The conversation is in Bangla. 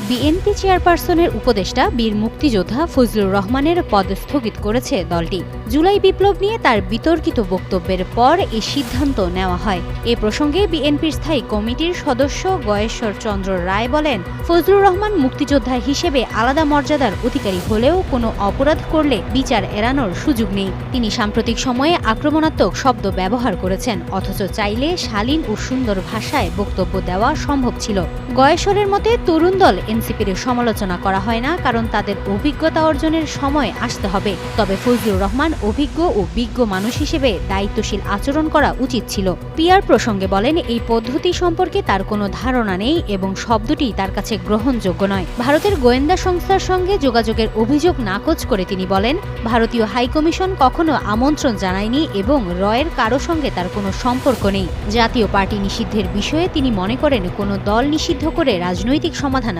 বিএনপি চেয়ারপারসনের উপদেষ্টা বীর মুক্তিযোদ্ধা ফজলুর রহমানের পদ স্থগিত করেছে দলটি। জুলাই বিপ্লব নিয়ে তার বিতর্কিত বক্তব্যের পর এই সিদ্ধান্ত নেওয়া হয়। এ প্রসঙ্গে বিএনপির স্থায়ী কমিটির সদস্য গয়েশ্বর চন্দ্র রায় বলেন, ফজলুর রহমান মুক্তিযোদ্ধা হিসেবে আলাদা মর্যাদার অধিকারী হলেও কোনো অপরাধ করলে বিচার এড়ানোর সুযোগ নেই। তিনি সাম্প্রতিক সময়ে আক্রমণাত্মক শব্দ ব্যবহার করেছেন, অথচ চাইলে শালীন ও সুন্দর ভাষায় বক্তব্য দেওয়া সম্ভব ছিল। গয়েশ্বরের মতে তরুণ দল এনসিপির সমালোচনা করা হয় না, কারণ তাদের অভিজ্ঞতা অর্জনের সময় আসতে হবে। তবে ফজলুর রহমান অভিজ্ঞ ও বিজ্ঞ মানুষ হিসেবে দায়িত্বশীল আচরণ করা উচিত ছিল। পিয়ার প্রসঙ্গে বলেন, এই পদ্ধতি সম্পর্কে তার কোনো ধারণা নেই এবং শব্দটি তার কাছে গ্রহণযোগ্য নয়। ভারতের গোয়েন্দা সংস্থার সঙ্গে যোগাযোগের অভিযোগ নাকচ করে তিনি বলেন, ভারতীয় হাইকমিশন কখনো আমন্ত্রণ জানায়নি এবং রয়ের কারো সঙ্গে তার কোনো সম্পর্ক নেই। জাতীয় পার্টি নিষিদ্ধের বিষয়ে তিনি মনে করেন, কোনো দল নিষিদ্ধ করে রাজনৈতিক সমাধান